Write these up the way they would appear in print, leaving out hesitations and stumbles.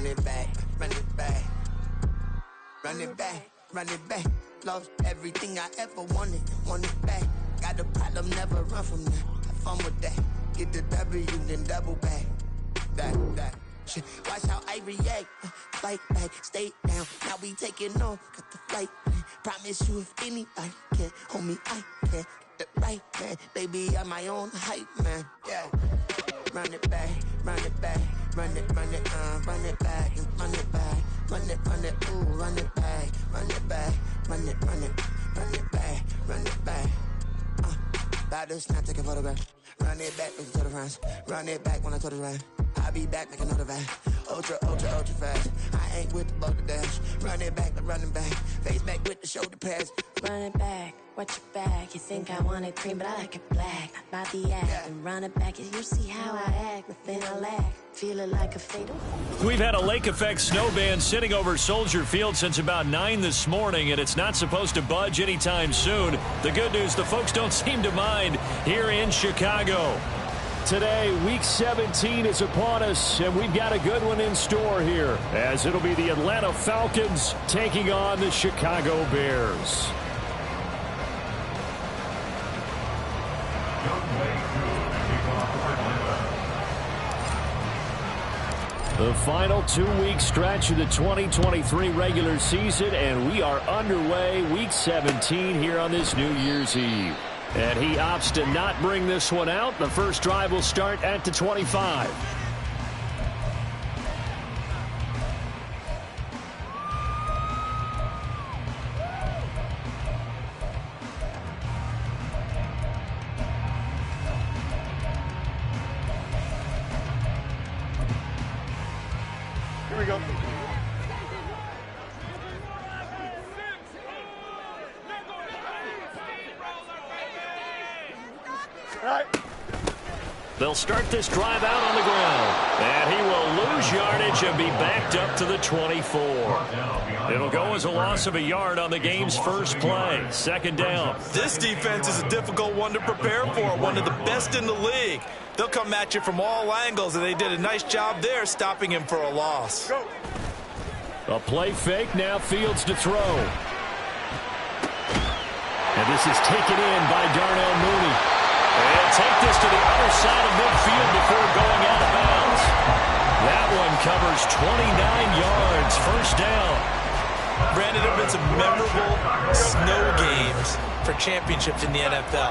run it back, run it back. Run it back, run it back. Lost everything I ever wanted, want it back. Got a problem, never run from that. Have fun with that. Get the W, then double back. That. Shit. Watch how I react. Fight back, stay down. Now we taking off, got the flight plan. Promise you if anybody can, homie, I can. Get the right man, baby, I'm my own hype man. Yeah. Run it back, run it back. Run it back, and run it back. Run it, ooh, run it back. Run it back, run it back, run it back. Battles, not take a photograph. Run it back, make it to the runs. Run it back when I told it right. I'll be back, make another van. Ultra fast. I ain't with the boulder dash. Run it back, but running back. Face back with the shoulder pads. Run it back, watch your back. You think I want it cream, but I like it black. Not the act, and run it back. You see how I act, nothing I lack. Feeling like a fatal. We've had a lake effect snow band sitting over Soldier Field since about 9 this morning, and it's not supposed to budge anytime soon. The good news, the folks don't seem to mind here in Chicago. Today, Week 17 is upon us, and we've got a good one in store here, as it'll be the Atlanta Falcons taking on the Chicago Bears. The final 2-week stretch of the 2023 regular season, and we are underway Week 17 here on this New Year's Eve. And he opts to not bring this one out. The first drive will start at the 25. Here we go. Right. They'll start this drive out on the ground. And he will lose yardage and be backed up to the 24. It'll go as a loss of a yard on the game's first play. Second down. This defense is a difficult one to prepare for. One of the best in the league. They'll come at you from all angles, and they did a nice job there stopping him for a loss. Go. A play fake, now Fields to throw. And this is taken in by Darnell Mooney. And take this to the other side of midfield before going out of bounds. That one covers 29 yards, first down. Brandon, there have been some memorable snow games for championships in the NFL.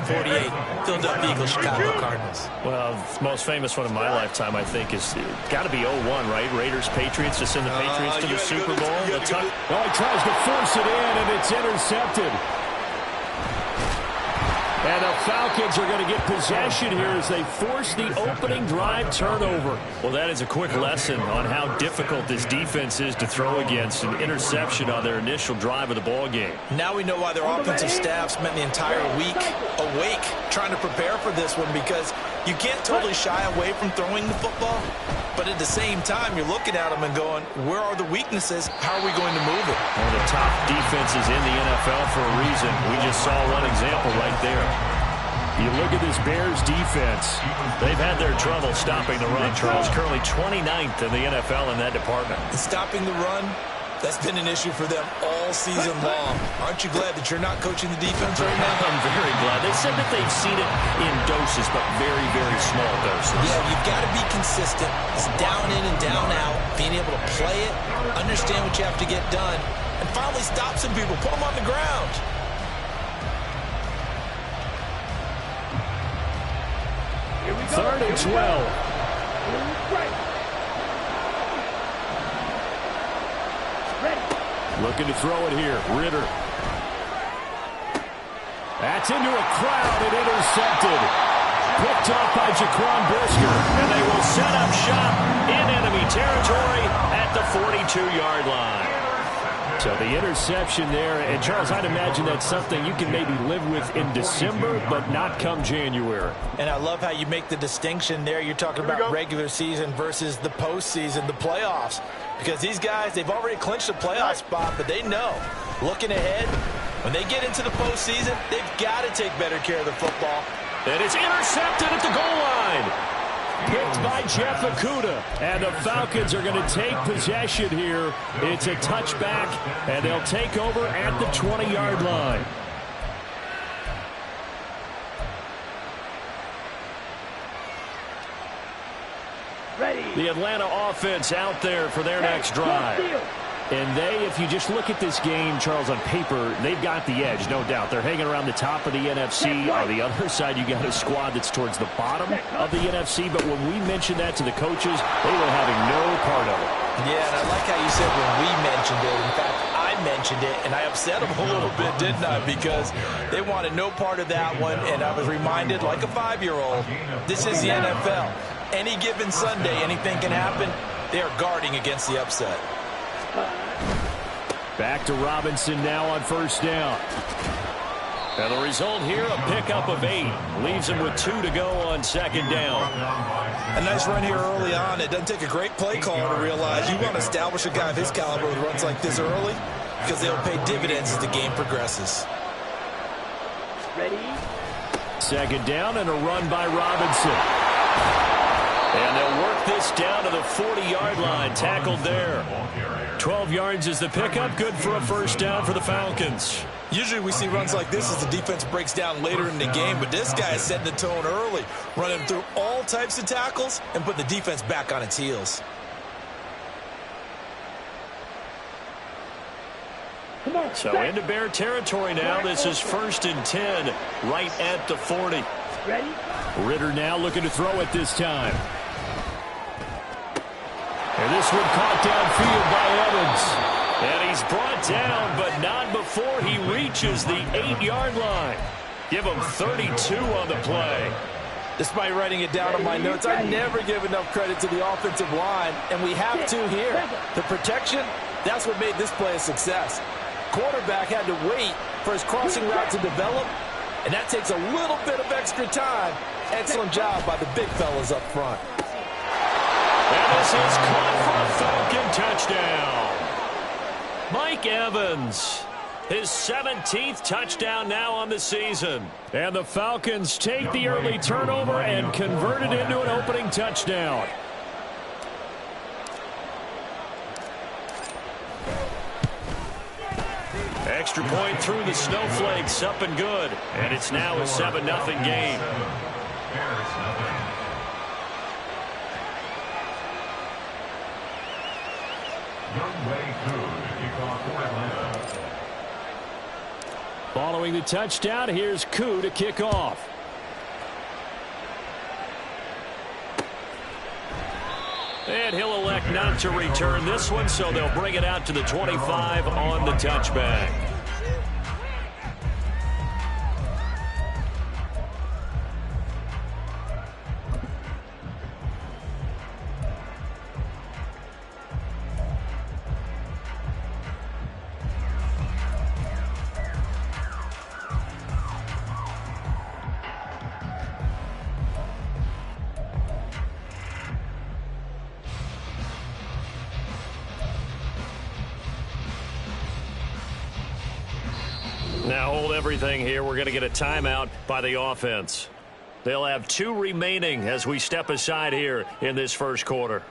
1948, Philadelphia Eagles, Chicago Cardinals. Well, the most famous one of my lifetime, I think, is got to be 01, right? Raiders, Patriots, to send the Patriots to the Super Bowl. Well, he tries to force it in, and it's intercepted. And the Falcons are going to get possession here as they force the opening drive turnover. Well, that is a quick lesson on how difficult this defense is to throw against. An interception on their initial drive of the ball game. Now we know why their offensive staff spent the entire week awake trying to prepare for this one, because you can't totally shy away from throwing the football. But at the same time, you're looking at them and going, where are the weaknesses? How are we going to move it? One of the top defenses in the NFL for a reason. We just saw one example right there. You look at this Bears defense. They've had their trouble stopping the run, Charles. Currently 29th in the NFL in that department. And stopping the run, that's been an issue for them all season long. Aren't you glad that you're not coaching the defense right now? I'm very glad. They said that they've seen it in doses, but very, very small doses. Yeah, you've got to be consistent. It's down in and down out. Being able to play it, understand what you have to get done, and finally stop some people. Put them on the ground. Here we go. 3rd and 12. Right. Ready. Looking to throw it here. Ritter. That's into a crowd and intercepted. Picked off by Jaquan Brisker. And they will set up shop in enemy territory at the 42-yard line. So the interception there. And, Charles, I'd imagine that's something you can maybe live with in December, but not come January. And I love how you make the distinction there. You're talking about regular season versus the postseason, the playoffs. Because these guys, they've already clinched a playoff spot, but they know, looking ahead, when they get into the postseason, they've got to take better care of the football. And it's intercepted at the goal line. picked by Jeff Okudah. And the Falcons are going to take possession here. It's a touchback, and they'll take over at the 20-yard line. The Atlanta offense out there for their next drive. And they, if you just look at this game, Charles, on paper, they've got the edge, no doubt. They're hanging around the top of the NFC. On the other side, you got a squad that's towards the bottom of the NFC. But when we mentioned that to the coaches, they were having no part of it. Yeah, and I like how you said when we mentioned it. In fact, I mentioned it, and I upset them a little bit, didn't I? Because they wanted no part of that one, and I was reminded, like a 5-year-old, this is the NFL. Any given Sunday, anything can happen. They are guarding against the upset. Back to Robinson now on first down. And the result here, a pickup of 8. Leaves him with 2 to go on second down. A nice run here early on. It doesn't take a great play caller to realize you want to establish a guy of his caliber with runs like this early because they'll pay dividends as the game progresses. Ready? Second down and a run by Robinson. And they'll work this down to the 40-yard line. Tackled there. 12 yards is the pickup. Good for a first down for the Falcons. Usually we see runs like this as the defense breaks down later in the game, but this guy is setting the tone early, running through all types of tackles and putting the defense back on its heels. So into Bear territory now. This is 1st and 10, right at the 40. Ready? Ritter now looking to throw it this time. And this one caught downfield by Evans. And he's brought down, but not before he reaches the 8-yard line. Give him 32 on the play. Despite writing it down on my notes, I never give enough credit to the offensive line, and we have to here. The protection, that's what made this play a success. Quarterback had to wait for his crossing route to develop, and that takes a little bit of extra time. Excellent job by the big fellas up front. And this is caught for a Falcon touchdown. Mike Evans, his 17th touchdown now on the season. And the Falcons take the early turnover and convert it into an opening touchdown. Extra point through the Snowflakes, up and good. And it's now a 7-0 game. Following the touchdown, here's Koo to kick off. And he'll elect not to return this one, so they'll bring it out to the 25 on the touchback. Now hold everything here. We're going to get a timeout by the offense. They'll have 2 remaining as we step aside here in this first quarter.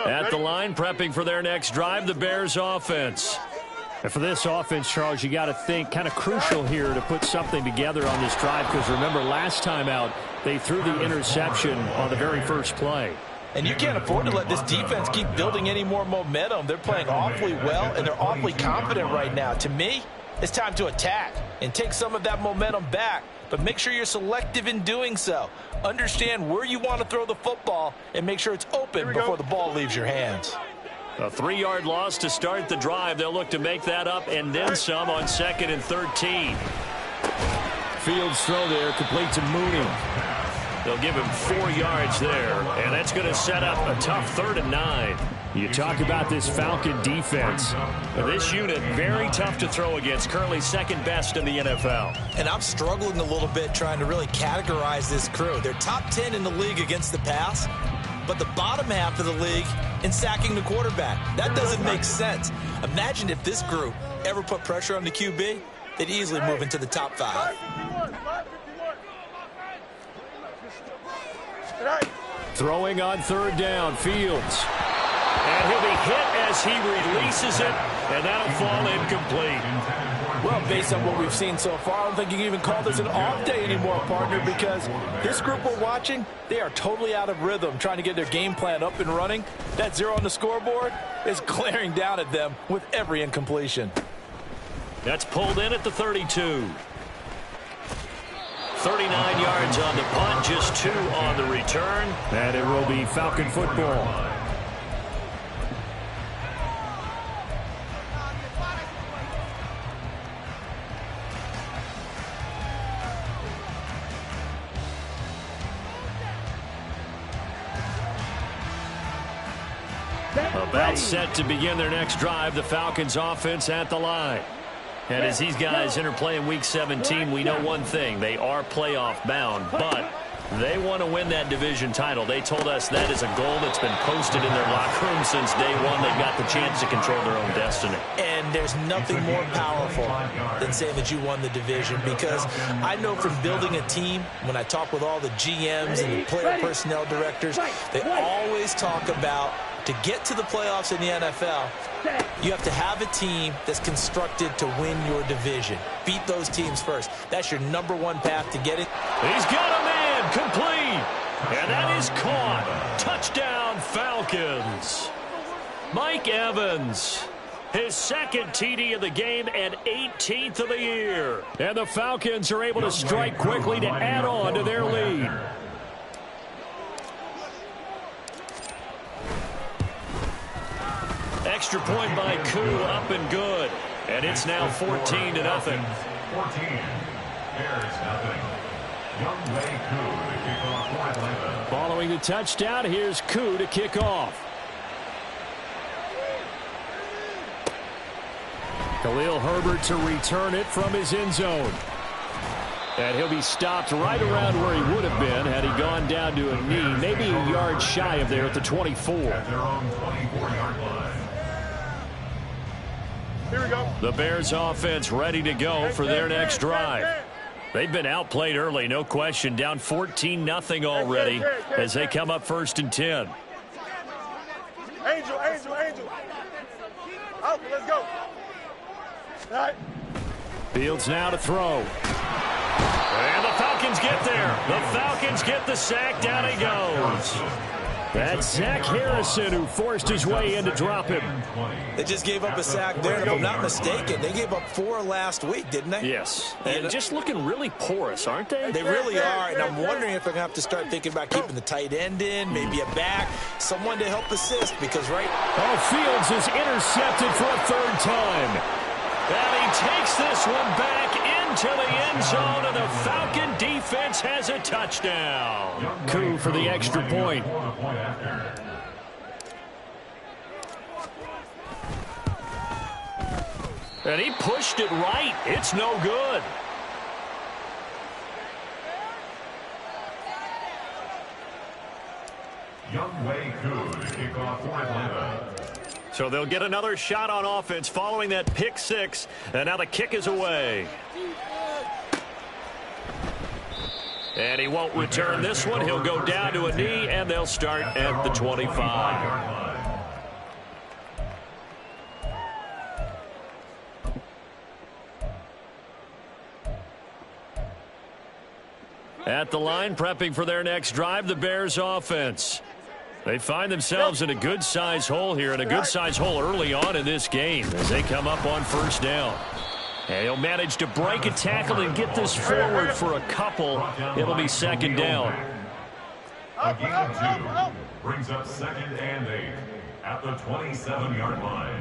At the line, prepping for their next drive, the Bears offense. And for this offense, Charles, you got to think kind of crucial here to put something together on this drive, because remember last time out they threw the interception on the very first play. And you can't afford to let this defense keep building any more momentum. They're playing awfully well, and they're awfully confident right now. To me, it's time to attack and take some of that momentum back, but make sure you're selective in doing so. Understand where you want to throw the football and make sure it's open before the ball leaves your hands. A 3-yard loss to start the drive. They'll look to make that up and then some on 2nd and 13. Fields throw there, complete to Mooney. They'll give him 4 yards there, and that's going to set up a tough 3rd and 9. You talk about this Falcon defense. This unit, very tough to throw against, currently 2nd best in the NFL. And I'm struggling a little bit trying to really categorize this crew. They're top 10 in the league against the pass, but the bottom half of the league in sacking the quarterback. That doesn't make sense. Imagine if this group ever put pressure on the QB, they'd easily move into the top 5. Throwing on 3rd down, Fields. And he'll be hit as he releases it, and that'll fall incomplete. Well, based on what we've seen so far, I don't think you can even call this an off day anymore, partner, because this group we're watching, they are totally out of rhythm, trying to get their game plan up and running. That 0 on the scoreboard is glaring down at them with every incompletion. That's pulled in at the 32. 39 yards on the punt, just 2 on the return. And it will be Falcon football. About set to begin their next drive, the Falcons offense at the line. And as these guys interplay in Week 17, we know one thing. They are playoff bound, but they want to win that division title. They told us that is a goal that's been posted in their locker room since day one. They've got the chance to control their own destiny. And there's nothing more powerful than saying that you won the division, because I know from building a team, when I talk with all the GMs and the player personnel directors, they always talk about, to get to the playoffs in the NFL, you have to have a team that's constructed to win your division. Beat those teams first. That's your #1 path to get it. He's got a man complete. And that is caught. Touchdown, Falcons. Mike Evans, his 2nd TD of the game and 18th of the year. And the Falcons are able to strike quickly to add on to their lead. Extra point by Koo, up and good. And it's now 14-0. 14. Bears nothing. Young Wei Koo to kick off for Atlanta. Following the touchdown, here's Koo to kick off. Khalil Herbert to return it from his end zone. And he'll be stopped right around where he would have been had he gone down to a knee, maybe a yard shy of there at the 24. At their own 24-yard line. Here we go. The Bears offense ready to go for their next drive. They've been outplayed early, no question. Down 14-0 already as they come up 1st and 10. Angel. Out, let's go. All right. Fields now to throw. And the Falcons get there. The Falcons get the sack. Down he goes. That's Zach Harrison who forced his way in to drop him. They just gave up a sack there, and if I'm not mistaken, they gave up 4 last week, didn't they? Yes. And just looking really porous, aren't they? They really are, and I'm wondering if I'm going to have to start thinking about keeping the tight end in, maybe a back, someone to help assist, because Fields is intercepted for a 3rd time. And he takes this one back into the end zone, and the Falcon defense has a touchdown. Koo for the extra point. And he pushed it right. It's no good. Young Wei Koo to kick off for Atlanta. So they'll get another shot on offense following that pick 6. And now the kick is away. And he won't return this one. He'll go down to a knee, and they'll start at the 25. At the line, prepping for their next drive, the Bears offense. They find themselves in a good-sized hole here, and a good-sized hole early on in this game as they come up on 1st down. And he'll manage to break a tackle and get this forward for a couple. It'll be 2nd down. A gain of 2 brings up 2nd and 8 at the 27-yard line.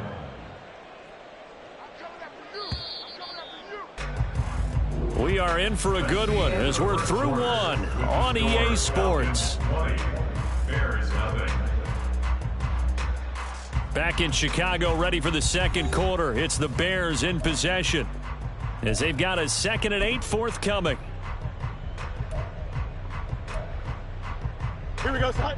We are in for a good one as we're through one on EA Sports. Back in Chicago, ready for the second quarter. It's the Bears in possession as they've got a 2nd and 8 forthcoming. Here we go, slide.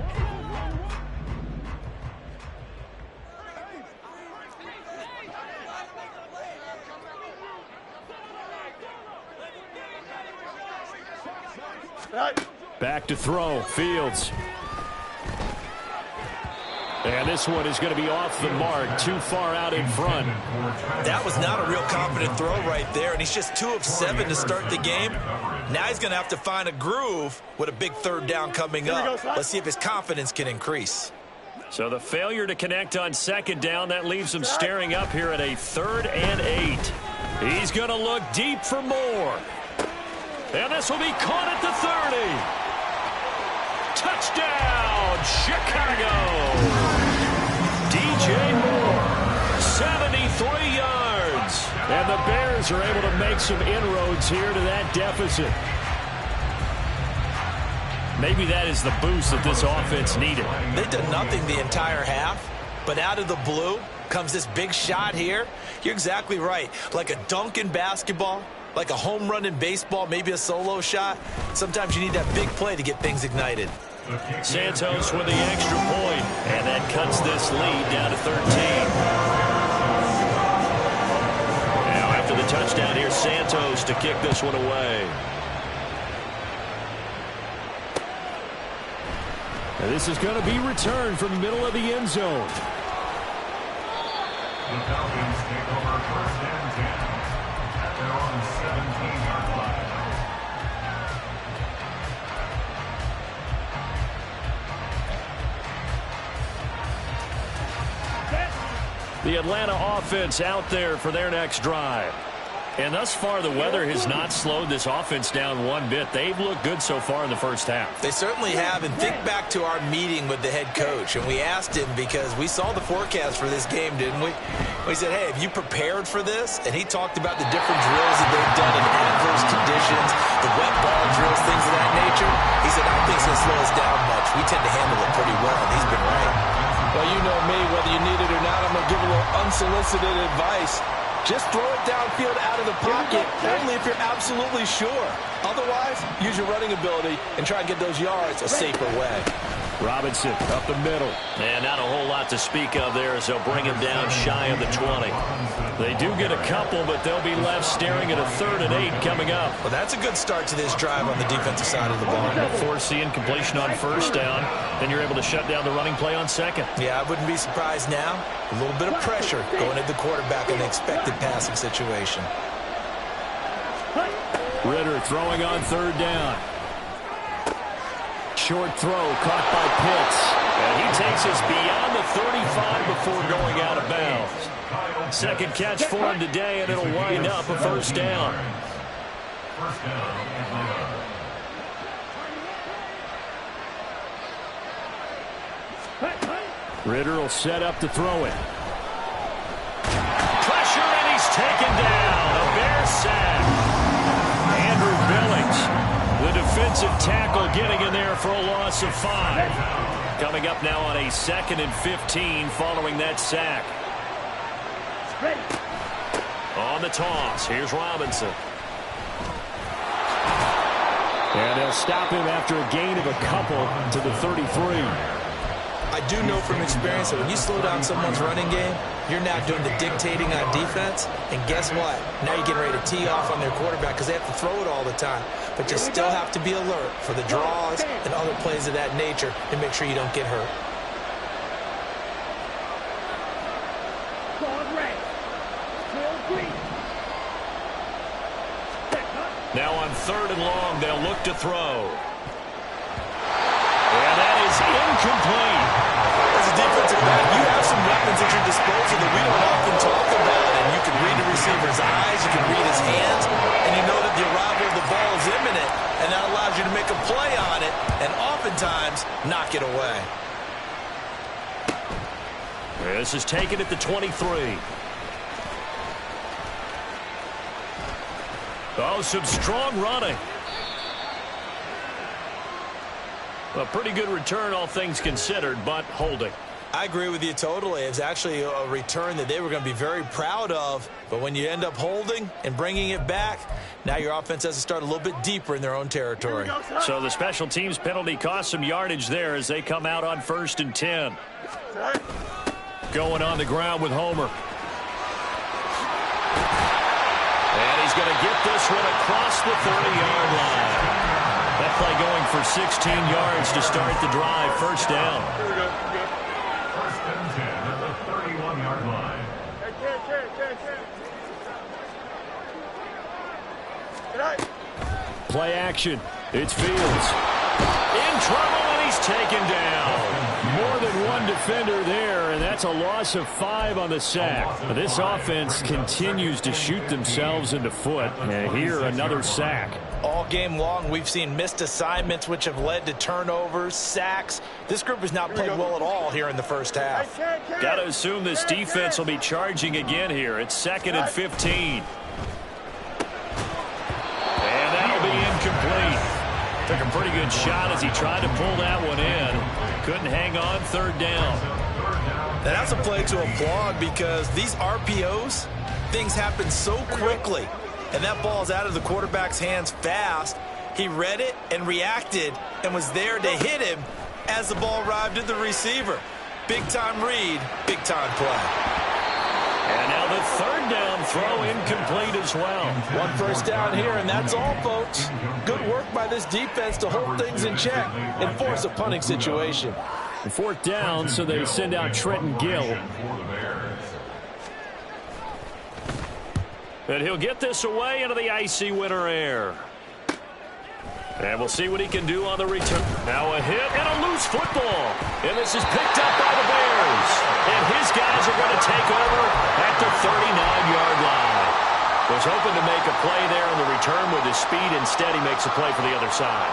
Back to throw, Fields. And this one is going to be off the mark, too far out in front. That was not a real confident throw right there, and he's just 2 of 7 to start the game. Now he's going to have to find a groove with a big 3rd down coming up. Let's see if his confidence can increase. So the failure to connect on 2nd down, that leaves him staring up here at a 3rd and 8. He's going to look deep for more. And this will be caught at the 30. Touchdown, Chicago! DJ Moore, 73 yards. And the Bears are able to make some inroads here to that deficit. Maybe that is the boost that this offense needed. They did nothing the entire half, but out of the blue comes this big shot here. You're exactly right. Like a dunk in basketball, like a home run in baseball, maybe a solo shot. Sometimes you need that big play to get things ignited. Santos with the extra point, and that cuts this lead down to 13. Now after the touchdown, here's Santos to kick this one away. And this is going to be returned from the middle of the end zone. The Falcons take over 1st and 10 at their own 17-yard line. The Atlanta offense out there for their next drive. And thus far, the weather has not slowed this offense down one bit. They've looked good so far in the first half. They certainly have. And think back to our meeting with the head coach. And we asked him because we saw the forecast for this game, didn't we? We said, hey, have you prepared for this? And he talked about the different drills that they've done in adverse conditions, the wet ball drills, things of that nature. He said, I don't think it's going to slow us down much. We tend to handle it pretty well, and he's been right. Well, you know me, whether you need it or not, I'm going to give a little unsolicited advice. Just throw it downfield out of the pocket, only if you're absolutely sure. Otherwise, use your running ability and try and get those yards a safer way. Robinson up the middle. And not a whole lot to speak of there as they'll bring him down shy of the 20. They do get a couple, but they'll be left staring at a 3rd and 8 coming up. Well, that's a good start to this drive on the defensive side of the ball. Force the incompletion on 1st down, then you're able to shut down the running play on 2nd. Yeah, I wouldn't be surprised now. A little bit of pressure going at the quarterback in the expected passing situation. Ritter throwing on 3rd down. Short throw caught by Pitts. And he takes us beyond the 35 before going out of bounds. 2nd catch for him today, and it'll wind up a 1st down. First down, Atlanta. Ritter will set up to throw it. Pressure, and he's taken down. A Bears sack. Andrew Billings, the defensive tackle, getting in there for a loss of 5. Coming up now on a 2nd and 15 following that sack. On the toss, here's Robinson. And they'll stop him after a gain of a couple to the 33. I do know from experience that when you slow down someone's running game, you're now doing the dictating on defense. And guess what? Now you're getting ready to tee off on their quarterback because they have to throw it all the time. But you still have to be alert for the draws and other plays of that nature and make sure you don't get hurt. Now on 3rd and long, they'll look to throw. And that is incomplete. As a defensive back, you have some weapons at your disposal that we don't often talk about. And you can read the receiver's eyes, you can read his hands, and you know that the arrival of the ball is imminent, and that allows you to make a play on it and oftentimes knock it away. This is taken at the 23. Oh, some strong running. A pretty good return, all things considered, but holding. I agree with you totally. It's actually a return that they were going to be very proud of. But when you end up holding and bringing it back, now your offense has to start a little bit deeper in their own territory. So the special teams penalty cost some yardage there as they come out on 1st and 10. Going on the ground with Homer. And he's going to get this one across the 30-yard line. That play going for 16 yards to start the drive. First down. First and 10 at the 31-yard line. Play action. It's Fields. In trouble, and he's taken down. More than one defender there, and that's a loss of 5 on the sack. This offense continues to shoot themselves in the foot. And here, another sack. All game long, we've seen missed assignments, which have led to turnovers, sacks. This group has not played well at all here in the first half. Got to assume this defense will be charging again here. It's 2nd and 15. And that'll be incomplete. Took a pretty good shot as he tried to pull that one in. Couldn't hang on. 3rd down. And that's a play to applaud because these RPOs, things happen so quickly. And that ball's out of the quarterback's hands fast. He read it and reacted and was there to hit him as the ball arrived at the receiver. Big-time read, big-time play. And now the 3rd down throw incomplete as well. 1 first down here, and that's all, folks. Good work by this defense to hold things in check and force a punting situation. 4th down, so they send out Trenton Gill. And he'll get this away into the icy winter air. And we'll see what he can do on the return. Now a hit and a loose football. And this is picked up by the Bears. And his guys are going to take over at the 39-yard line. Was hoping to make a play there on the return with his speed. Instead, he makes a play for the other side.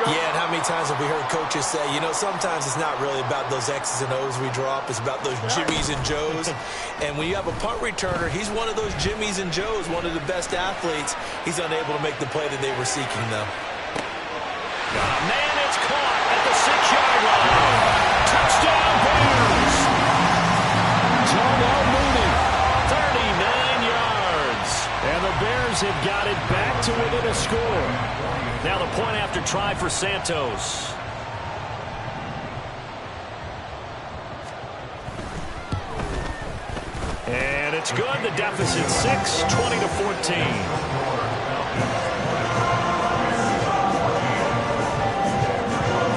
Yeah, and how many times have we heard coaches say, you know, sometimes it's not really about those X's and O's we drop. It's about those Jimmies and Joes. And when you have a punt returner, he's one of those Jimmies and Joes, one of the best athletes. He's unable to make the play that they were seeking, though. Man, it's caught at the 6-yard line. Touchdown, Bears. Darnell Mooney. 39 yards. And the Bears have got it back to within a score. Now the point after try for Santos. And it's good. The deficit 6, 20-14.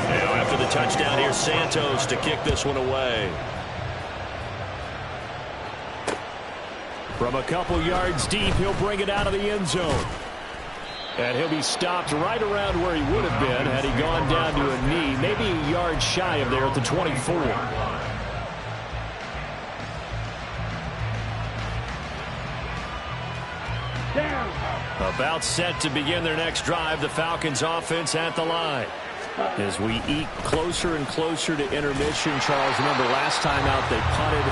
Now after the touchdown, here's Santos to kick this one away. From a couple yards deep, he'll bring it out of the end zone. And he'll be stopped right around where he would have been had he gone down to a knee, maybe a yard shy of there at the 24. About set to begin their next drive, the Falcons offense at the line. As we eke closer and closer to intermission, Charles, remember last time out they punted.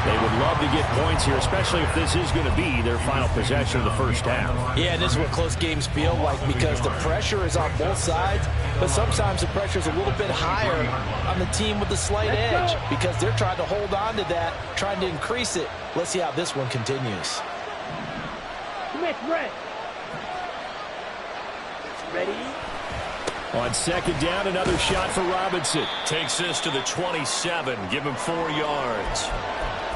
They would love to get points here, especially if this is going to be their final possession of the first half. Yeah, and this is what close games feel like because the pressure is on both sides, but sometimes the pressure is a little bit higher on the team with the slight edge because they're trying to hold on to that, trying to increase it. Let's see how this one continues. Ready? On 2nd down, another shot for Robinson. Takes this to the 27. Give him 4 yards.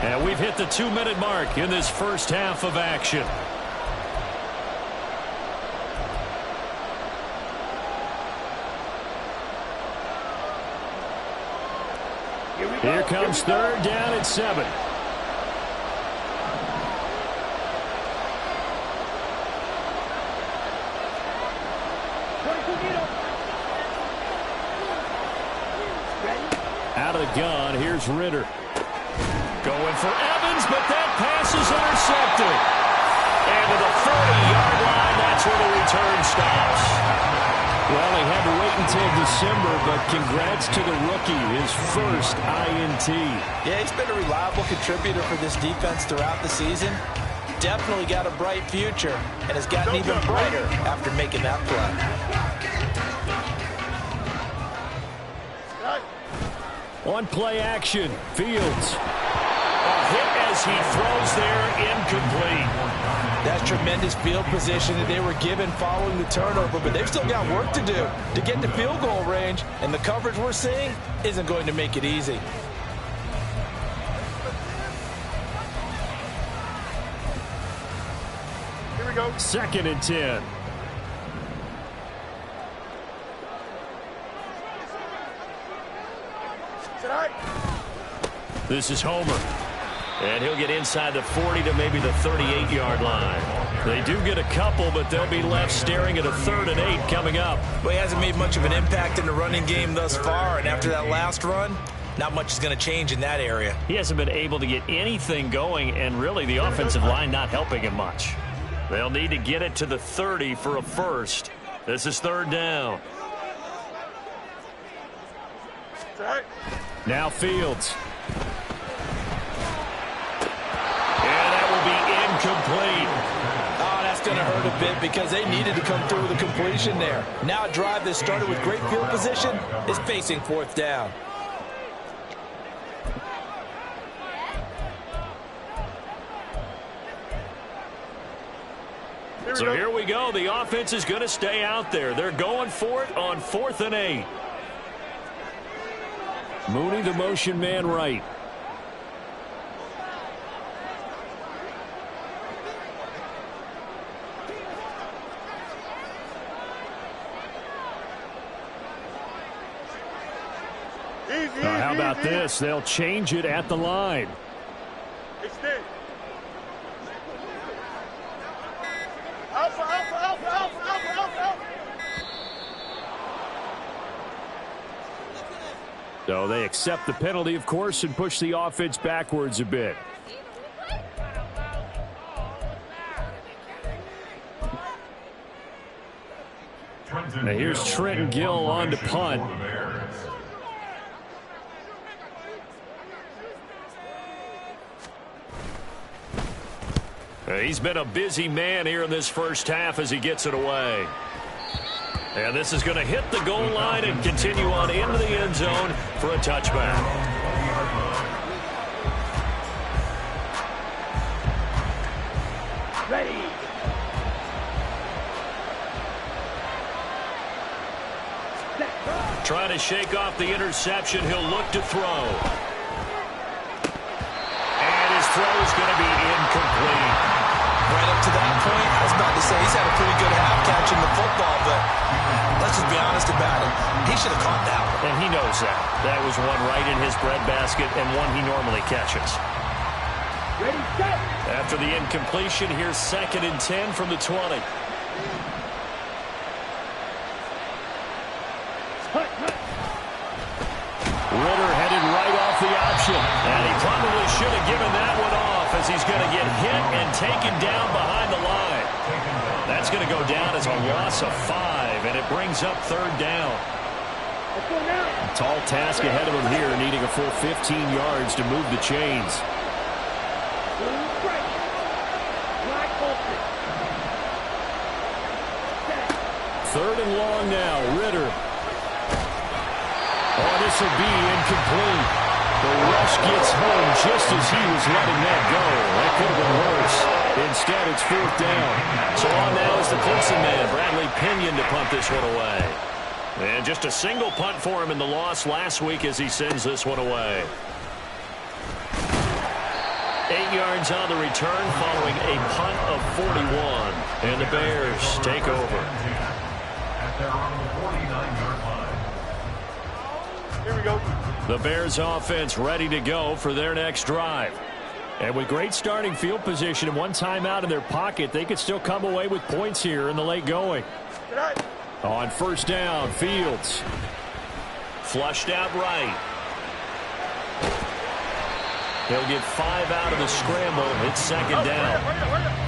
And we've hit the 2-minute mark in this first half of action. Here comes 3rd down at 7. Out of the gun, here's Ritter. Going for Evans, but that pass is intercepted. And to the 40-yard line, that's where the return stops. Well, they had to wait until December, but congrats to the rookie, his first INT. Yeah, he's been a reliable contributor for this defense throughout the season. definitely got a bright future and has gotten even brighter after making that play. On play action, Fields. A hit as he throws there, incomplete. That's tremendous field position that they were given following the turnover, but they've still got work to do to get to field goal range, and the coverage we're seeing isn't going to make it easy. Here we go. 2nd and 10. This is Homer. And he'll get inside the 40 to maybe the 38-yard line. They do get a couple, but they'll be left staring at a 3rd and 8 coming up. Well, he hasn't made much of an impact in the running game thus far, and after that last run, not much is going to change in that area. He hasn't been able to get anything going, and really the offensive line not helping him much. They'll need to get it to the 30 for a first. This is 3rd down. Now Fields. Incomplete. Oh, that's going to hurt a bit because they needed to come through with a completion there. Now a drive that started with great field position is facing 4th down. So here we go. The offense is going to stay out there. They're going for it on 4th and 8. Mooney, the motion man right. How about this? They'll change it at the line. Extend. Alpha, alpha, alpha, alpha, alpha, alpha. So they accept the penalty, of course, and push the offense backwards a bit. Now here's Trenton Gill on to punt. He's been a busy man here in this first half as he gets it away. And this is going to hit the goal line and continue on into the end zone for a touchback. Ready. Trying to shake off the interception. He'll look to throw. And his throw is going to be incomplete. Right up to that point, I was about to say he's had a pretty good half catching the football, but let's just be honest about it. He should have caught that one. And he knows that. That was one right in his breadbasket and one he normally catches. Ready, set. After the incompletion, here's 2nd and 10 from the 20. Ritter headed right off the option. And he probably should have given that one off as he's going to get hit and taken down behind the line. That's going to go down as a loss of 5, and it brings up 3rd down. Tall task ahead of him here, needing a full 15 yards to move the chains. 3rd and long now, Ritter. Oh, this will be incomplete. The rush gets home just as he was letting that go. That could have been worse. Instead, it's 4th down. So on now is the Clemson man, Bradley Pinion, to punt this one away. And just a single punt for him in the loss last week as he sends this one away. 8 yards on the return following a punt of 41. And the Bears take over. At their own 49-yard line. Here we go. The Bears offense ready to go for their next drive. And with great starting field position and one timeout in their pocket, they could still come away with points here in the late going. On 1st down, Fields. Flushed out right. He'll get 5 out of the scramble. It's 2nd down.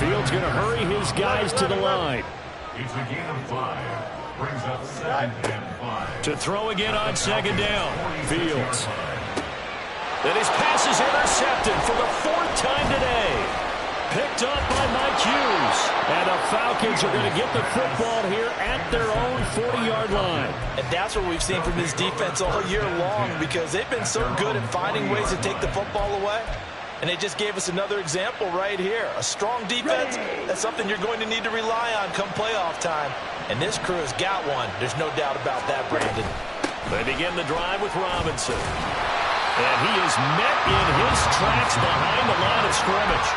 Fields going to hurry his guys to the line. It's a gain of 5. Brings up 2nd and 5. To throw again on 2nd down. Fields. And his pass is intercepted for the 4th time today. Picked picked up by Mike Hughes. And the Falcons are going to get the football here at their own 40-yard line. And that's what we've seen from this defense all year long, because they've been so good at finding ways to take the football away. And they just gave us another example right here. A strong defense, that's something you're going to need to rely on come playoff time. And this crew has got one. There's no doubt about that, Brandon. They begin the drive with Robinson. And he is met in his tracks behind the line of scrimmage.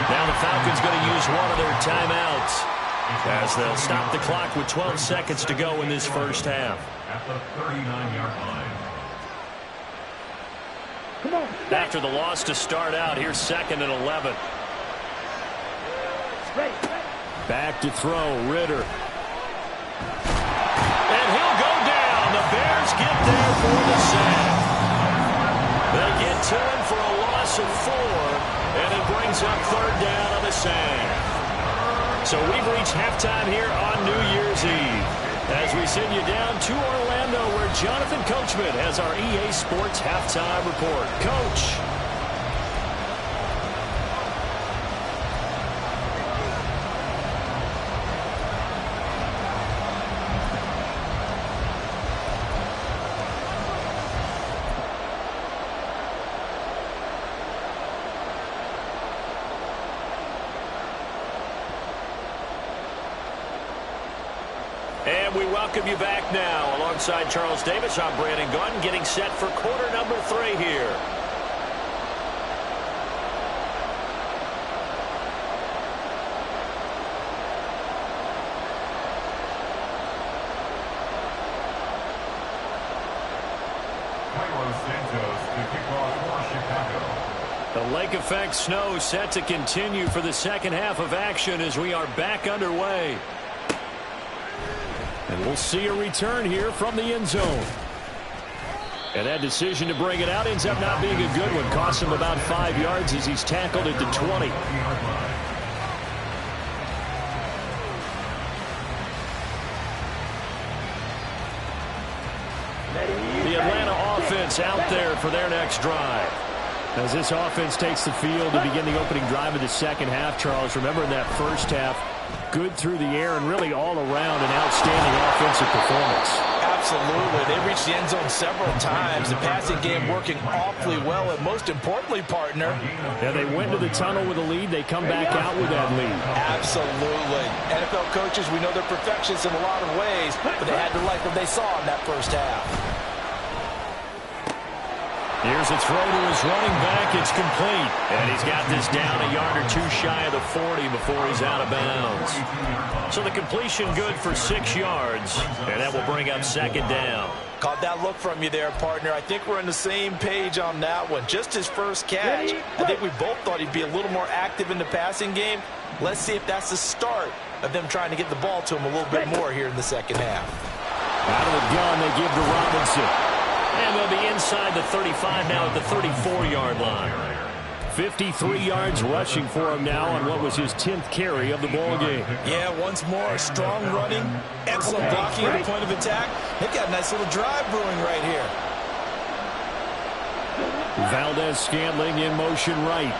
Now the Falcons going to use one of their timeouts as they'll stop the clock with 12 seconds to go in this first half. At the 39-yard line. After the loss to start out, here's 2nd and 11. Back to throw, Ritter. And he'll go down. The Bears get there for the sack. They get to him for a loss of 4, and it brings up 3rd down on the sack. So we've reached halftime here on New Year's Eve as we send you down to Orlando, where Jonathan Coachman has our EA Sports Halftime Report. Coach. And we welcome you back now. Alongside Charles Davis, I'm Brandon Gunn, getting set for quarter number 3 here. Santos to kick off for Chicago. The lake effect snow set to continue for the second half of action as we are back underway. And we'll see a return here from the end zone. And that decision to bring it out ends up not being a good one. Costs him about 5 yards as he's tackled at the 20. The Atlanta offense out there for their next drive. As this offense takes the field to begin the opening drive of the second half, Charles, remember in that first half, good through the air and really all around an outstanding offensive performance. Absolutely. They reached the end zone several times. The passing game working awfully well, and most importantly, partner. Yeah, they went to the tunnel with a lead. They come back out with that lead. Absolutely. NFL coaches, we know they're perfectionists in a lot of ways, but they had to like what they saw in that first half. Here's a throw to his running back. It's complete. And he's got this down a yard or two shy of the 40 before he's out of bounds. So the completion good for 6 yards. And that will bring up second down. Caught that look from you there, partner. I think we're on the same page on that one. Just his first catch. I think we both thought he'd be a little more active in the passing game. Let's see if that's the start of them trying to get the ball to him a little bit more here in the second half. Out of the gun, they give to Robinson. And they'll be inside the 35 now at the 34-yard line. 53 yards rushing for him now on what was his 10th carry of the ball game. Yeah, once more, strong running, excellent blocking at the point of attack. They've got a nice little drive brewing right here. Valdez-Scantling in motion right.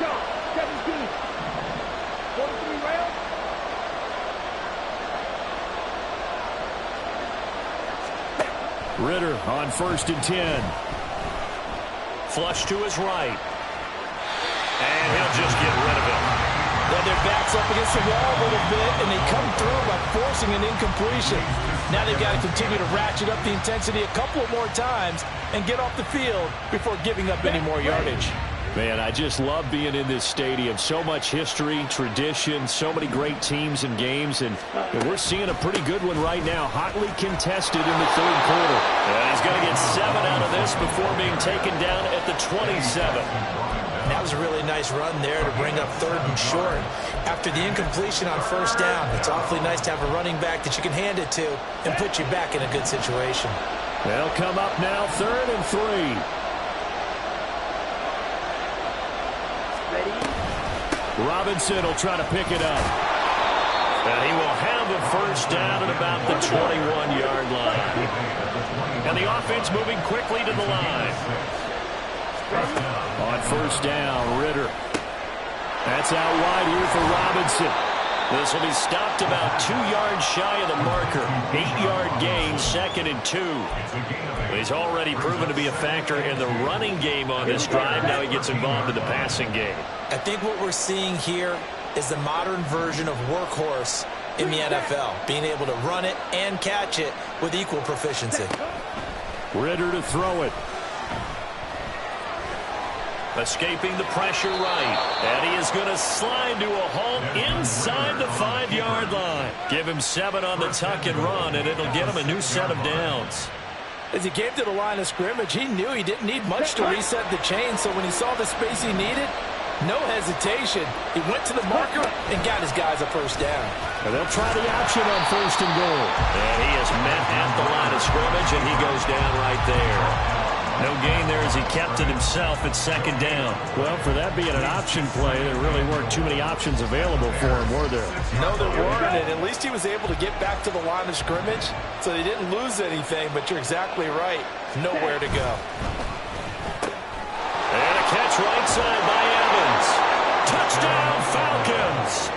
Ritter on 1st and 10. Flush to his right. And he'll just get rid of it. Yeah, their back's up against the wall a little bit, and they come through by forcing an incompletion. Now they've got to continue to ratchet up the intensity a couple more times and get off the field before giving up any more yardage. Man, I just love being in this stadium. So much history, tradition, so many great teams and games, and we're seeing a pretty good one right now, hotly contested in the third quarter. And he's going to get 7 out of this before being taken down at the 27. That was a really nice run there to bring up 3rd and short. After the incompletion on 1st down, it's awfully nice to have a running back that you can hand it to and put you back in a good situation. They'll come up now 3rd and 3. Robinson will try to pick it up. And he will have a first down at about the 21-yard line. And the offense moving quickly to the line. On 1st down, Ritter. That's out wide here for Robinson. This will be stopped about 2 yards shy of the marker. 8-yard gain, 2nd and 2. He's already proven to be a factor in the running game on this drive. Now he gets involved in the passing game. I think what we're seeing here is the modern version of workhorse in the NFL, being able to run it and catch it with equal proficiency. Ritter to throw it. Escaping the pressure right. And he is going to slide to a halt inside the 5-yard line. Give him 7 on the tuck and run, and it'll get him a new set of downs. As he came to the line of scrimmage, he knew he didn't need much to reset the chain, so when he saw the space he needed, no hesitation. He went to the marker and got his guys a first down. And they'll try the option on 1st and goal. And he is met at the line of scrimmage, and he goes down right there. No gain there as he kept it himself at 2nd down. Well, for that being an option play, there really weren't too many options available for him, were there? No, there weren't, and at least he was able to get back to the line of scrimmage, so they didn't lose anything, but you're exactly right. Nowhere to go. And a catch right side by Evans. Touchdown, Falcons!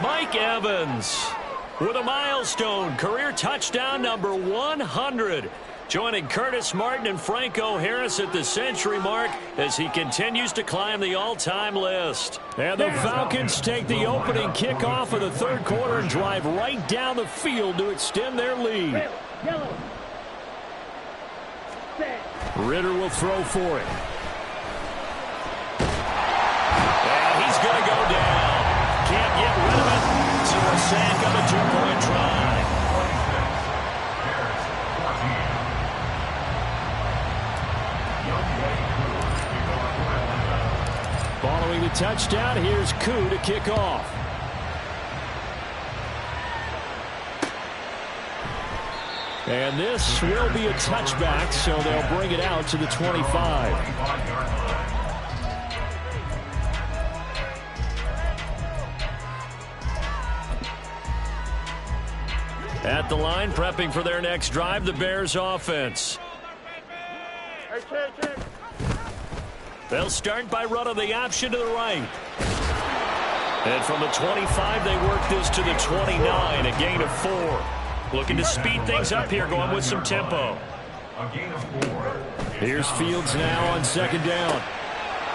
Mike Evans with a milestone career touchdown number 100. Joining Curtis Martin and Franco Harris at the century mark as he continues to climb the all-time list. And the Falcons take the opening kickoff of the 3rd quarter and drive right down the field to extend their lead. Ritter will throw for it. And he's going to go down. Can't get rid of it. So a sack on a 2-point try. Following the touchdown, here's Koo to kick off. And this will be a touchback, so they'll bring it out to the 25. At the line, prepping for their next drive, the Bears offense. They'll start by running the option to the right. And from the 25, they work this to the 29, a gain of 4. Looking to speed things up here, going with some tempo. Here's Fields now on 2nd down.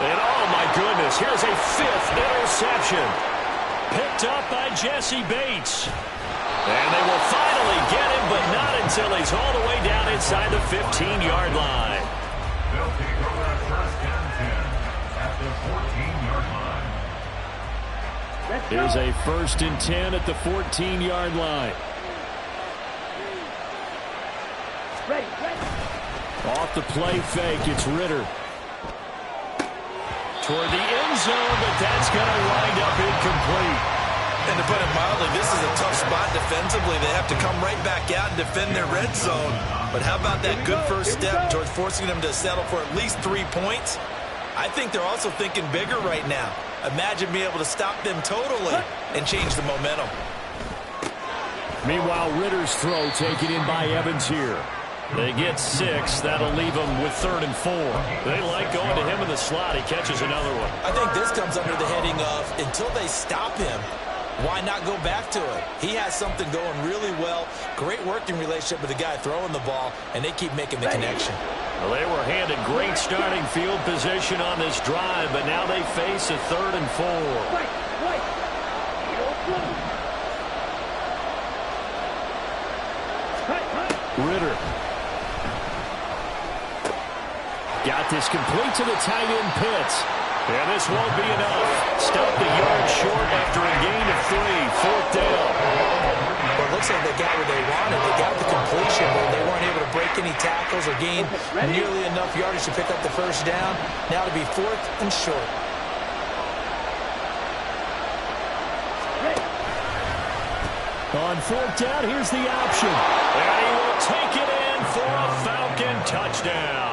And oh my goodness, here's a 5th interception. Picked up by Jesse Bates. And they will finally get him, but not until he's all the way down inside the 15-yard line. They'll take over at 1st and 10 at the 14-yard line. Here's a 1st and 10 at the 14-yard line. Off the play fake, it's Ritter. Toward the end zone, but that's going to wind up incomplete. And to put it mildly, this is a tough spot defensively. They have to come right back out and defend their red zone. But how about that good first step towards forcing them to settle for at least 3 points? I think they're also thinking bigger right now. Imagine being able to stop them totally and change the momentum. Meanwhile, Ritter's throw taken in by Evans here. They get 6. That'll leave them with 3rd and 4. They like going to him in the slot. He catches another one. I think this comes under the heading of until they stop him, why not go back to it? He has something going really well. Great working relationship with the guy throwing the ball, and they keep making the connection. Well, they were handed great starting field position on this drive, but now they face a 3rd and 4. Ritter. Got this complete to the tight end Pitts. And this won't be enough. Stopped a yard short after a gain of 3. 4th down. Well, it looks like they got what they wanted. They got the completion, but they weren't able to break any tackles or gain nearly enough yardage to pick up the first down. Now to be 4th and short. On 4th down, here's the option. And he will take it in for a Falcon touchdown.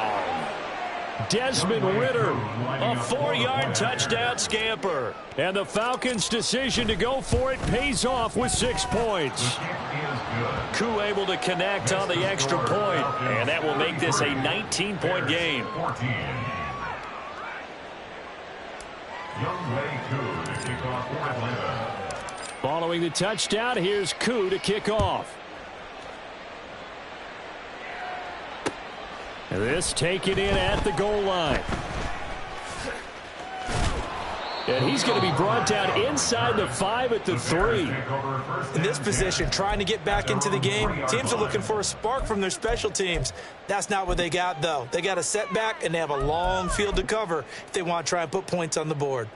Desmond Ritter, a 4-yard touchdown scamper. And the Falcons' decision to go for it pays off with 6 points. Koo able to connect on the extra point, and that will make this a 19-point game. Young Wei Koo to kick off for Atlanta. Following the touchdown, here's Koo to kick off. This taken in at the goal line. And he's going to be brought down inside the 5 at the 3. In this position, trying to get back into the game, teams are looking for a spark from their special teams. That's not what they got, though. They got a setback, and they have a long field to cover if they want to try and put points on the board.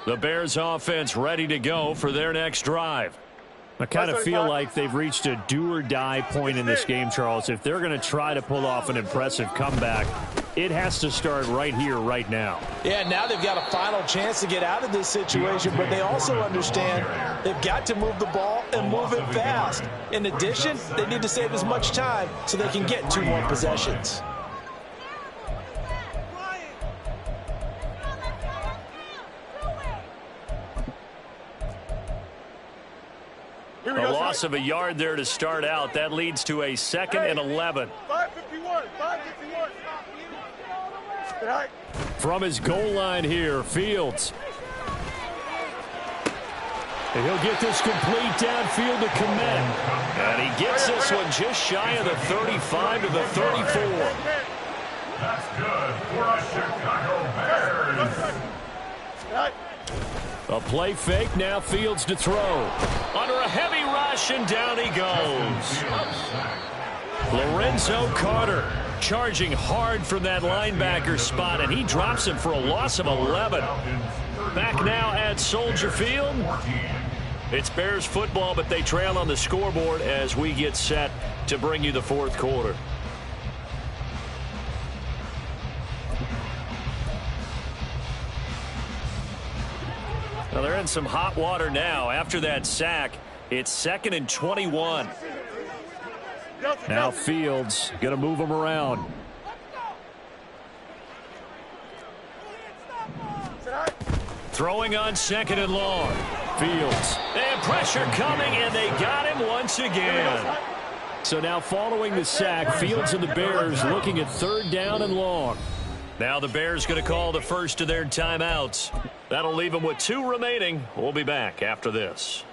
The Bears offense ready to go for their next drive. I kind of feel like they've reached a do-or-die point in this game, Charles. If they're going to try to pull off an impressive comeback, it has to start right here, right now. Yeah, now they've got a final chance to get out of this situation, but they also understand they've got to move the ball and move it fast. In addition, they need to save as much time so they can get 2 more possessions. A loss of a yard there to start out. That leads to a 2nd and 11. 551. From his goal line here, Fields. And he'll get this complete downfield to Komet. And he gets this one just shy of the 35 to the 34. That's good for the Chicago Bears. A play fake, now Fields to throw. Under a heavy rush, and down he goes. Lorenzo Carter charging hard from that linebacker spot, and he drops him for a loss of 11. Back now at Soldier Field. It's Bears football, but they trail on the scoreboard as we get set to bring you the 4th quarter. Well, they're in some hot water now. After that sack, it's 2nd and 21. Now Fields going to move them around. Throwing on 2nd and long. Fields. And pressure coming, and they got him once again. So now following the sack, Fields and the Bears looking at 3rd down and long. Now the Bears going to call the first of their timeouts. That'll leave them with 2 remaining. We'll be back after this.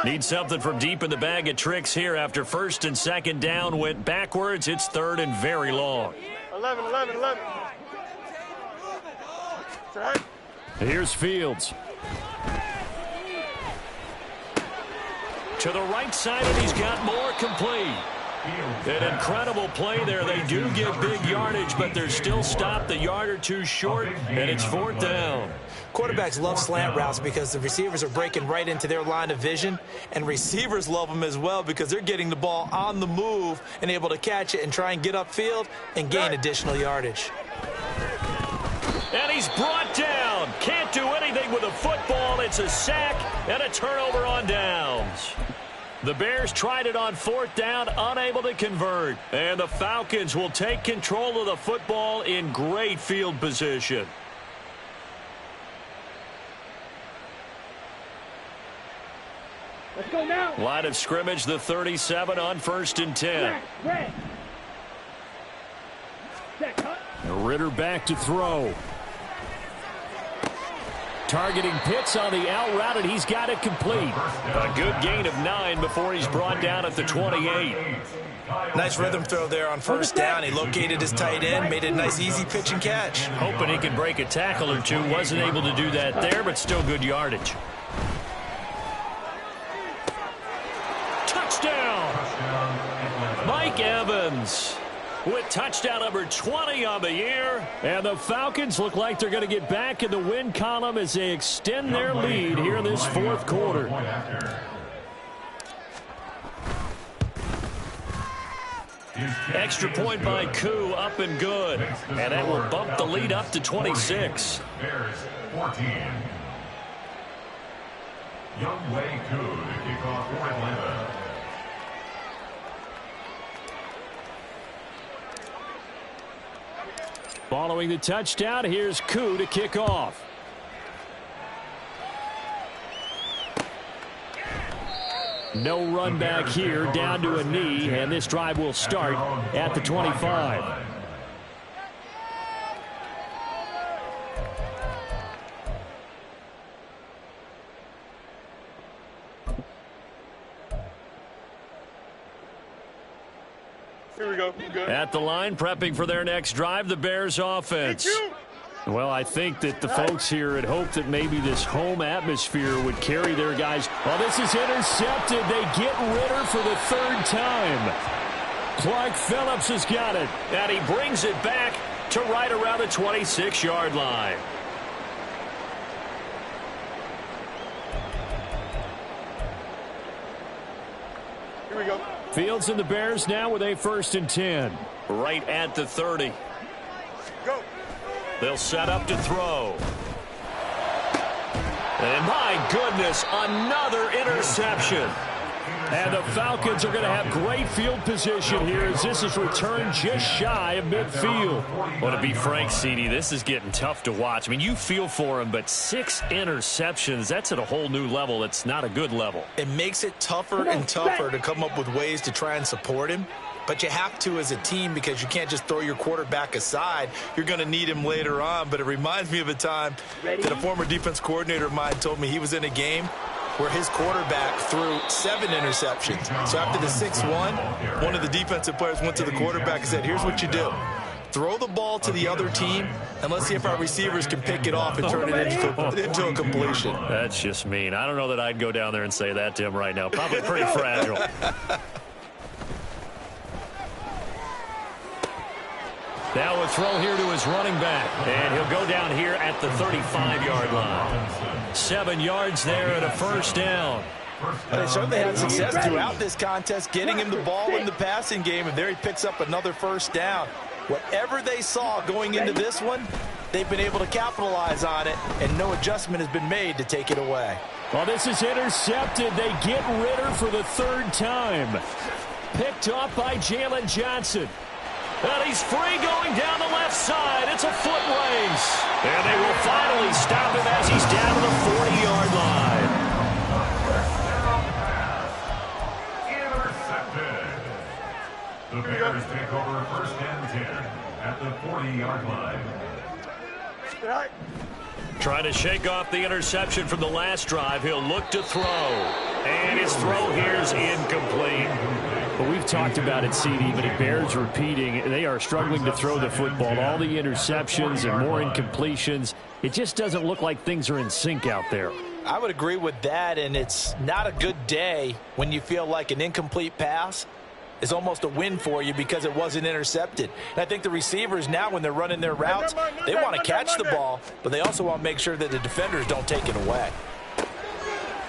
Need something from deep in the bag of tricks here after 1st and 2nd down went backwards. It's 3rd and very long. 11. Here's Fields. To the right side, and he's got more complete. An incredible play there. They do get big yardage, but they're still stopped a yard or 2 short, and it's 4th down. Quarterbacks love slant routes because the receivers are breaking right into their line of vision, and receivers love them as well because they're getting the ball on the move and able to catch it and try and get upfield and gain additional yardage. And he's brought down. Can't do anything with a football. It's a sack and a turnover on downs. The Bears tried it on 4th down, unable to convert. And the Falcons will take control of the football in great field position. Let's go now. Line of scrimmage, the 37 on 1st and 10. Ritter back to throw. Targeting Pitts on the out route, and he's got it complete. A good gain of 9 before he's brought down at the 28. Nice rhythm throw there on 1st down. He located his tight end, made it a nice easy pitch and catch. Hoping he could break a tackle or 2. Wasn't able to do that there, but still good yardage. Touchdown! Mike Evans with touchdown number 20 on the year. And the Falcons look like they're going to get back in the win column as they extend their lead here in this 4th quarter. Extra point by Koo, up and good. And that will bump the lead up to 26. Bears 14. Young Wei Koo to kick off for Atlanta. Following the touchdown, here's Koo to kick off. No run back here, down to a knee, and this drive will start at the 25. Here we go. Good. At the line, prepping for their next drive, the Bears offense. Well, I think that the folks here had hoped that maybe this home atmosphere would carry their guys. Well, this is intercepted. They get Ritter for the third time. Clark Phillips has got it, and he brings it back to right around the 26-yard line. Here we go. Fields and the Bears now with a 1st and 10. Right at the 30. Go. They'll set up to throw. And my goodness, another interception. And the Falcons are going to have great field position here as this is returned just shy of midfield. Well, to be frank, CD, this is getting tough to watch. I mean, you feel for him, but 6 interceptions, that's at a whole new level. It's not a good level. It makes it tougher and tougher to come up with ways to try and support him. But you have to as a team because you can't just throw your quarterback aside. You're going to need him later on. But it reminds me of a time that a former defense coordinator of mine told me he was in a game where his quarterback threw 7 interceptions. So after the 6-1, one of the defensive players went to the quarterback and said, here's what you do. Throw the ball to the other team, and let's see if our receivers can pick it off and turn it into a completion. That's just mean. I don't know that I'd go down there and say that to him right now. Probably pretty fragile. Now a throw here to his running back, and he'll go down here at the 35-yard line. 7 yards there and a 1st down. They certainly had success throughout this contest, getting him the ball in the passing game, and there he picks up another 1st down. Whatever they saw going into this one, they've been able to capitalize on it, and no adjustment has been made to take it away. Well, this is intercepted. They get Ritter for the 3rd time. Picked off by Jalen Johnson. And he's free going down the left side. It's a foot race. And they will finally stop him as he's down to the 40-yard line. Intercepted. The Bears take over 1st and 10 at the 40-yard line. Trying to shake off the interception from the last drive. He'll look to throw. And his throw here is incomplete. But we've talked about it, CD, but it bears repeating. They are struggling to throw the football. All the interceptions and more incompletions. It just doesn't look like things are in sync out there. I would agree with that, and it's not a good day when you feel like an incomplete pass is almost a win for you because it wasn't intercepted. And I think the receivers now, when they're running their routes, they want to catch the ball, but they also want to make sure that the defenders don't take it away.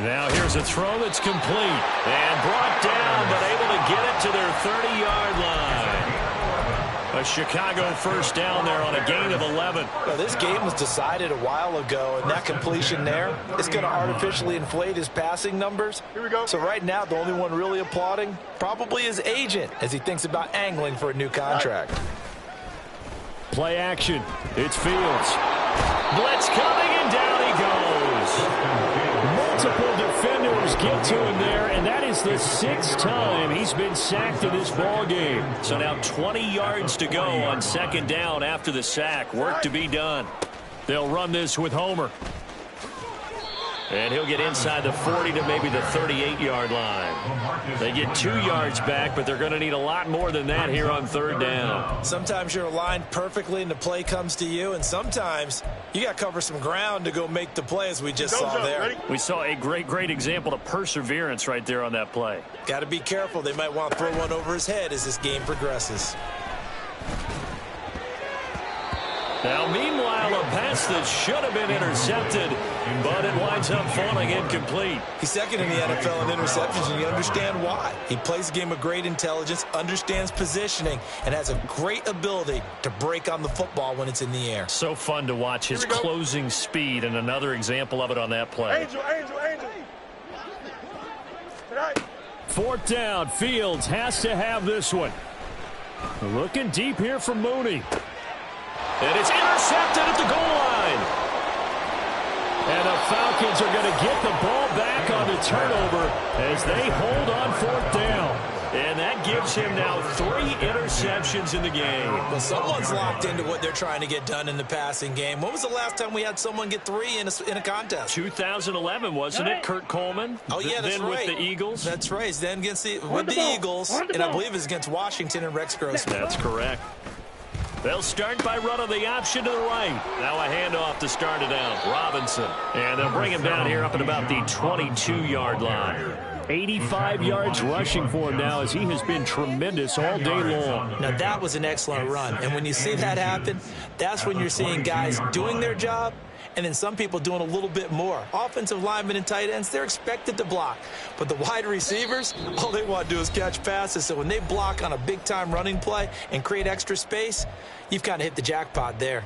Now here's a throw that's complete and brought down, but able to get it to their 30-yard line. A Chicago 1st down there on a gain of 11. Well, this game was decided a while ago, and that completion there is going to artificially inflate his passing numbers. Here we go. So right now, the only one really applauding probably his agent as he thinks about angling for a new contract. Play action. It's Fields. Blitz coming, and down he goes. Multiple defenders get to him there, and that is the 6th time he's been sacked in this ball game. So now 20 yards to go on 2nd down after the sack. Work to be done. They'll run this with Homer. And he'll get inside the 40 to maybe the 38-yard line. They get 2 yards back, but they're going to need a lot more than that here on 3rd down. Sometimes you're aligned perfectly and the play comes to you, and sometimes you got to cover some ground to go make the play, as we just saw there. We saw a great example of perseverance right there on that play. Got to be careful. They might want to throw one over his head as this game progresses. Now, meanwhile, a pass that should have been intercepted, but it winds up falling incomplete. He's 2nd in the NFL in interceptions, and you understand why. He plays a game of great intelligence, understands positioning, and has a great ability to break on the football when it's in the air. So fun to watch his closing speed, and another example of it on that play. Angel. 4th down, Fields has to have this one. Looking deep here for Mooney. And it's intercepted at the goal line. And the Falcons are going to get the ball back on the turnover as they hold on 4th down. And that gives him now 3 interceptions in the game. Well, someone's locked into what they're trying to get done in the passing game. When was the last time we had someone get 3 in a contest? 2011, wasn't it? Kurt Coleman? Oh, yeah, that's then right. with the Eagles. That's right. Then with the Eagles, and I believe it's against Washington and Rex Grossman. That's correct. They'll start by running the option to the right. Now a handoff to start it out. Robinson. And they'll bring him down here up at about the 22-yard line. 85 yards rushing for him now as he has been tremendous all day long. Now, that was an excellent run. And when you see that happen, that's when you're seeing guys doing their job and then some people doing a little bit more. Offensive linemen and tight ends, they're expected to block. But the wide receivers, all they want to do is catch passes. So when they block on a big-time running play and create extra space, you've kind of hit the jackpot there.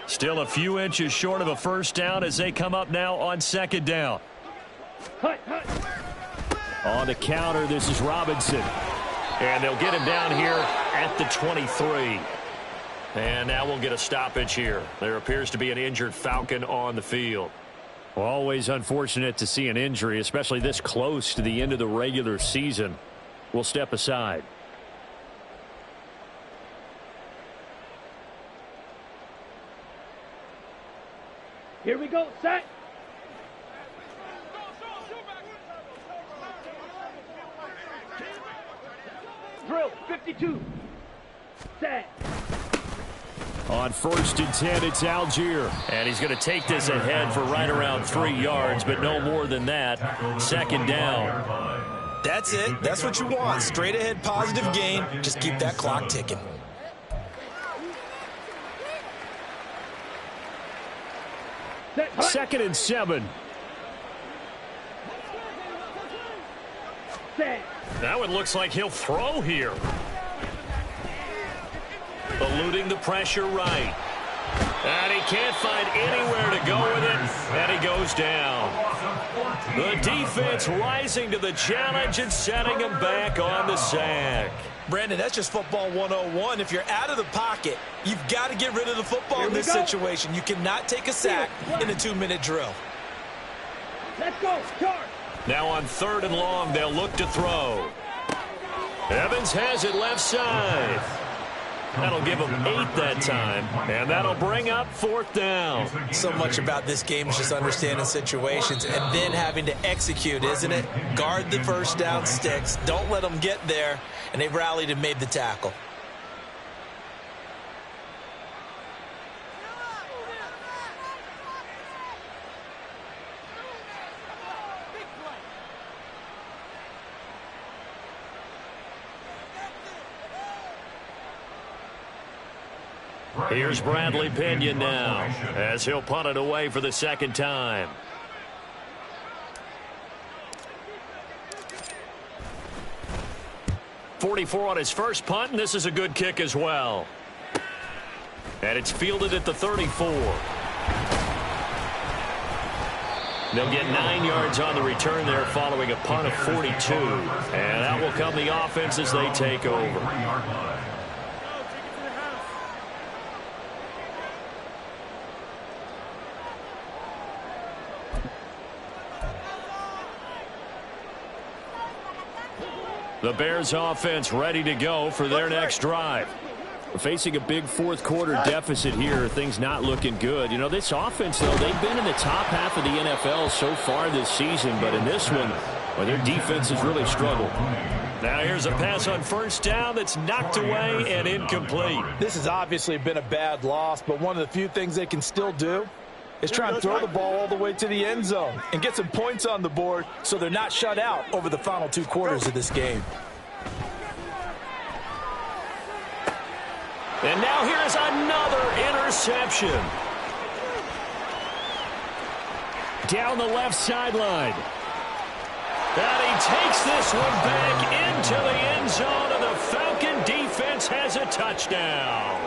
Still a few inches short of a first down as they come up now on 2nd down. On the counter, this is Robinson. And they'll get him down here at the 23. And now we'll get a stoppage here. There appears to be an injured Falcon on the field. Always unfortunate to see an injury, especially this close to the end of the regular season. We'll step aside. Here we go, set. Drill, 52. Set. On 1st and 10, it's Algier. And he's going to take this ahead for right around 3 yards, but no more than that. 2nd down. That's it. That's what you want. Straight ahead, positive gain. Just keep that clock ticking. Second and 7. That one looks like he'll throw here. Eluding the pressure right. And he can't find anywhere to go with it. And he goes down. The defense rising to the challenge and setting him back on the sack. Brandon, that's just football 101. If you're out of the pocket, you've got to get rid of the football in this situation. You cannot take a sack in a 2-minute drill. Let's go, charge. Now on 3rd and long, they'll look to throw. Evans has it left side. That'll give him 8 that time, and that'll bring up 4th down. So much about this game is just understanding situations and then having to execute, isn't it? Guard the first down sticks. Don't let them get there, and they rallied and made the tackle. Here's Bradley Pinion now as he'll punt it away for the 2nd time. .44 on his first punt, and this is a good kick as well. And it's fielded at the 34. They'll get 9 yards on the return there following a punt of 42. And that will come the offense as they take over. The Bears offense ready to go for their next drive. We're facing a big 4th quarter deficit here. Things not looking good. You know, this offense, though, they've been in the top half of the NFL so far this season. But in this one, well, their defense has really struggled. Now here's a pass on 1st down that's knocked away and incomplete. This has obviously been a bad loss, but one of the few things they can still do is try and throw the ball all the way to the end zone and get some points on the board so they're not shut out over the final 2 quarters of this game. And now here's another interception. Down the left sideline. And he takes this one back into the end zone, and the Falcon defense has a touchdown.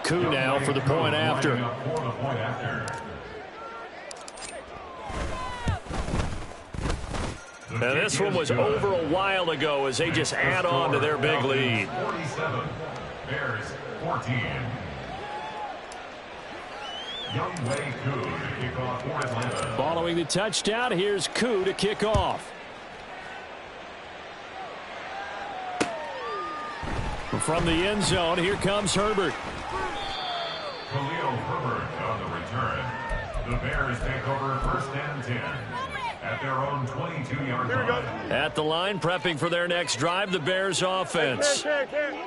Koo now for the point after. And this one was over a while ago as they just add on to their big lead. 47, Bears 14. Youngway Koo to kick off for Atlanta. Following the touchdown, here's Koo to kick off. From the end zone, here comes Herbert. Khalil Herbert on the return. The Bears take over 1st and 10 at their own 22-yard line. At the line, prepping for their next drive, the Bears offense.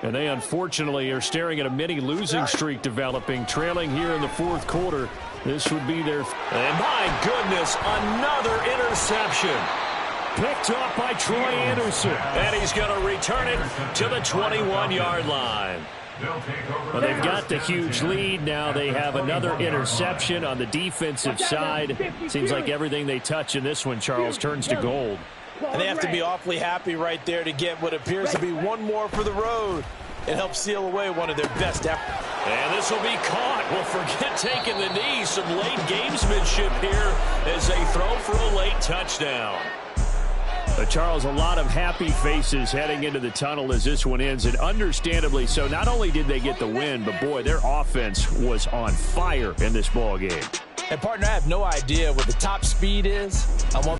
And they unfortunately are staring at a mini losing streak developing, trailing here in the 4th quarter. This would be their... And my goodness, another interception. Picked up by Troy Anderson. And he's going to return it to the 21-yard line. Well, they've got the huge lead. Now they have another interception on the defensive side. Seems like everything they touch in this one, Charles, turns to gold. And they have to be awfully happy right there to get what appears to be one more for the road. It helps seal away one of their best efforts. And this will be caught. Well, forget taking the knee. Some late gamesmanship here as they throw for a late touchdown. Charles, a lot of happy faces heading into the tunnel as this one ends, and understandably so. Not only did they get the win, but, boy, their offense was on fire in this ball game. And, partner, I have no idea what the top speed is.